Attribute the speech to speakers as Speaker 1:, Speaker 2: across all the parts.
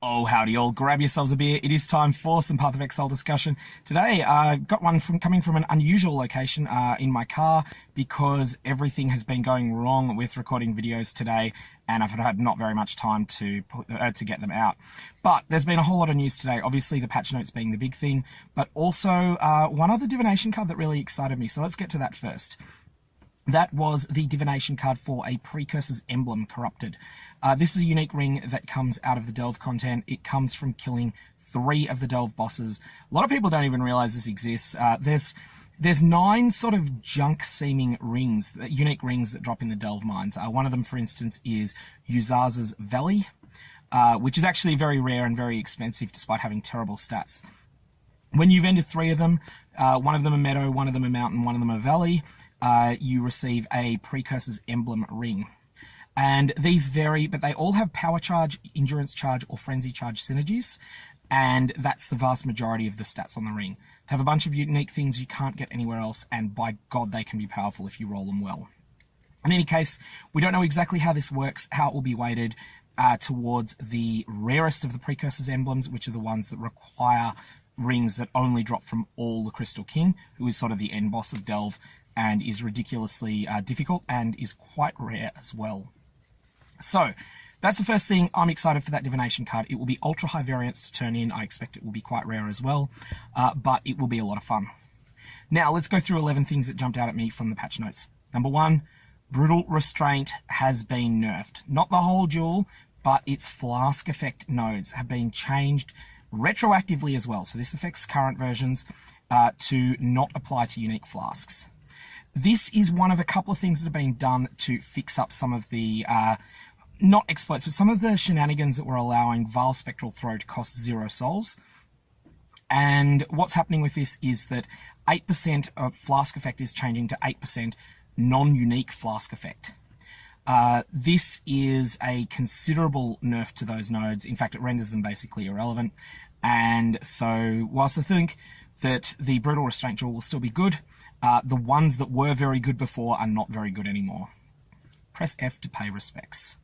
Speaker 1: Oh, howdy all. Grab yourselves a beer. It is time for some Path of Exile discussion. Today, I got one coming from an unusual location in my car because everything has been going wrong with recording videos today, and I've had not very much time to get them out. But there's been a whole lot of news today. Obviously, the patch notes being the big thing, but also one other divination card that really excited me. So let's get to that first. That was the divination card for a Precursor's Emblem Corrupted. This is a unique ring that comes out of the Delve content. It comes from killing 3 of the Delve bosses. A lot of people don't even realize this exists. There's 9 sort of junk-seeming rings, unique rings that drop in the Delve mines. One of them, for instance, is Uzaza's Valley, which is actually very rare and very expensive despite having terrible stats. When you've ended 3 of them, one of them a meadow, one of them a mountain, one of them a valley, you receive a Precursor's Emblem ring. And these vary, but they all have power charge, endurance charge, or frenzy charge synergies, and that's the vast majority of the stats on the ring. They have a bunch of unique things you can't get anywhere else, and by God, they can be powerful if you roll them well. In any case, we don't know exactly how this works, how it will be weighted towards the rarest of the Precursor's emblems, which are the ones that require rings that only drop from all the Crystal King, who is sort of the end boss of Delve, and is ridiculously difficult and is quite rare as well. So that's the first thing. I'm excited for that divination card. It will be ultra high variance to turn in. I expect it will be quite rare as well, but it will be a lot of fun. Now let's go through 11 things that jumped out at me from the patch notes. Number 1, Brutal Restraint has been nerfed. Not the whole duel, but its flask effect nodes have been changed retroactively as well. So this affects current versions to not apply to unique flasks. This is one of a couple of things that have been done to fix up some of the, not exploits, but some of the shenanigans that were allowing Vile Spectral Throw to cost 0 souls. And what's happening with this is that 8% of Flask Effect is changing to 8% non-unique Flask Effect. This is a considerable nerf to those nodes. In fact, it renders them basically irrelevant. And so, whilst I think that the Brutal Restraint duel will still be good, the ones that were very good before are not very good anymore. Press F to pay respects.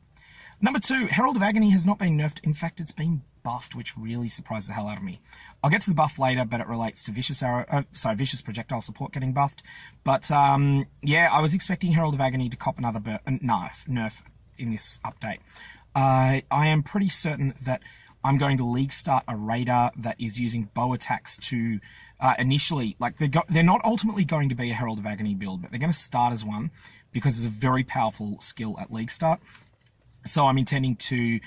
Speaker 1: Number 2, Herald of Agony has not been nerfed. In fact, it's been buffed, which really surprised the hell out of me. I'll get to the buff later, but it relates to Vicious Vicious Projectile Support getting buffed. But yeah, I was expecting Herald of Agony to cop another nerf in this update. I am pretty certain that I'm going to league start a raider that is using bow attacks to initially, like they're not ultimately going to be a Herald of Agony build, but they're going to start as one because it's a very powerful skill at league start. So I'm intending to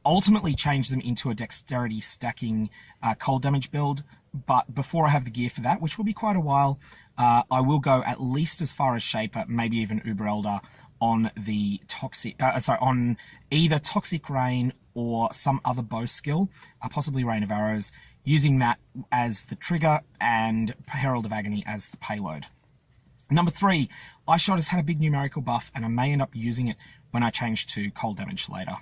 Speaker 1: ultimately change them into a dexterity stacking cold damage build. But before I have the gear for that, which will be quite a while, I will go at least as far as Shaper, maybe even Uber Elder on the toxic, on either Toxic Rain or some other bow skill, possibly Rain of Arrows, using that as the trigger and Herald of Agony as the payload. Number 3, Ice Shot has had a big numerical buff, and I may end up using it when I change to cold damage later.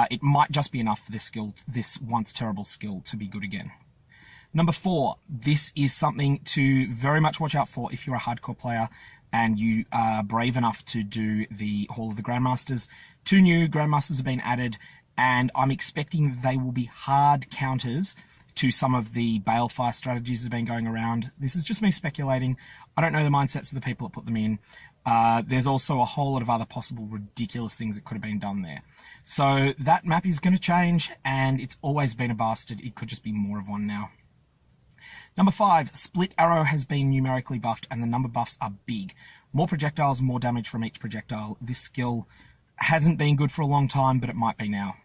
Speaker 1: It might just be enough for this skill, this once terrible skill, to be good again. Number 4, this is something to very much watch out for if you're a hardcore player and you are brave enough to do the Hall of the Grandmasters. 2 new Grandmasters have been added, and I'm expecting they will be hard counters to some of the Balefire strategies that have been going around. This is just me speculating. I don't know the mindsets of the people that put them in. There's also a whole lot of other possible ridiculous things that could have been done there. So that map is going to change, and it's always been a bastard. It could just be more of one now. Number 5, Split Arrow has been numerically buffed, and the number buffs are big. More projectiles, more damage from each projectile. This skill hasn't been good for a long time, but it might be now.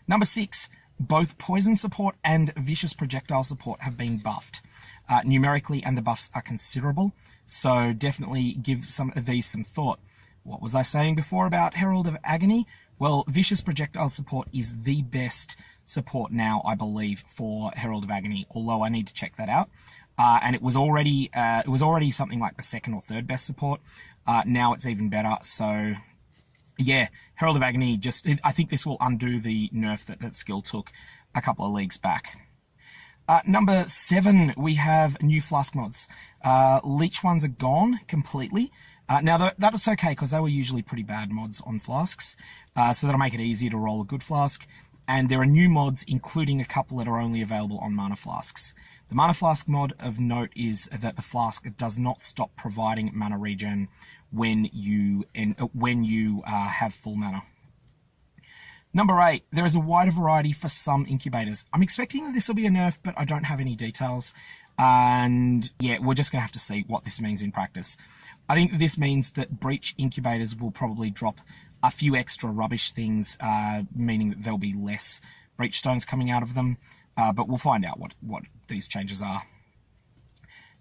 Speaker 1: Number 6, both Poison Support and Vicious Projectile Support have been buffed numerically, and the buffs are considerable. So definitely give some of these some thought. What was I saying before about Herald of Agony? Well, Vicious Projectile Support is the best support now, I believe, for Herald of Agony, although I need to check that out. And it was already something like the 2nd or 3rd best support. Now it's even better. So yeah, Herald of Agony, I think this will undo the nerf that skill took a couple of leagues back. Number 7, we have new flask mods. Leech ones are gone completely. Now, that's okay, because they were usually pretty bad mods on flasks, so that'll make it easier to roll a good flask. and there are new mods, including a couple that are only available on mana flasks. The mana flask mod of note is that the flask does not stop providing mana regen when you have full mana. Number 8, there is a wider variety for some incubators. I'm expecting that this will be a nerf, but I don't have any details. And yeah, we're just going to have to see what this means in practice. I think this means that breach incubators will probably drop a few extra rubbish things, meaning that there'll be less breach stones coming out of them. But we'll find out what these changes are.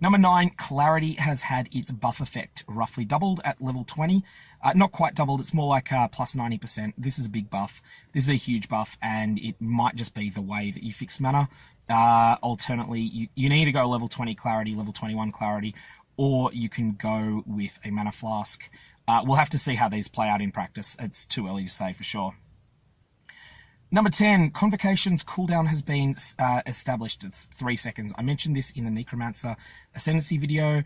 Speaker 1: Number 9, Clarity has had its buff effect roughly doubled at level 20. Not quite doubled, it's more like plus 90%. This is a big buff. This is a huge buff, and it might just be the way that you fix mana. Alternately, you can either go level 20 Clarity, level 21 Clarity, or you can go with a mana flask. We'll have to see how these play out in practice. It's too early to say for sure. Number 10, Convocation's cooldown has been established at 3 seconds. I mentioned this in the Necromancer Ascendancy video,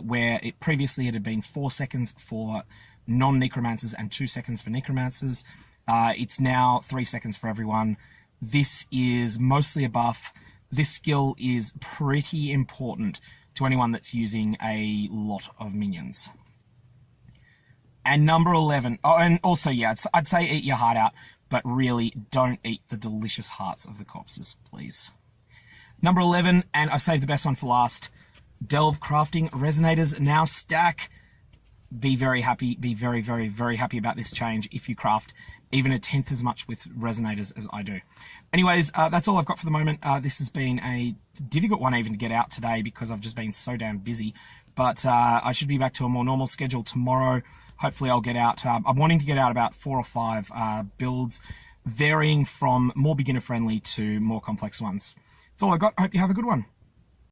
Speaker 1: where previously it had been 4 seconds for non-Necromancers and 2 seconds for Necromancers. It's now 3 seconds for everyone. This is mostly a buff. This skill is pretty important to anyone that's using a lot of minions. And number 11, oh, and also, yeah, I'd say eat your heart out, but really don't eat the delicious hearts of the corpses, please. Number 11, and I saved the best one for last, Delve Crafting Resonators now stack. Be very happy, be very, very, very happy about this change if you craft even a 10th as much with Resonators as I do. Anyways, that's all I've got for the moment. This has been a difficult one even to get out today because I've just been so damn busy. But I should be back to a more normal schedule tomorrow. Hopefully I'll get out, I'm wanting to get out about 4 or 5 builds, varying from more beginner friendly to more complex ones. That's all I've got. Hope you have a good one.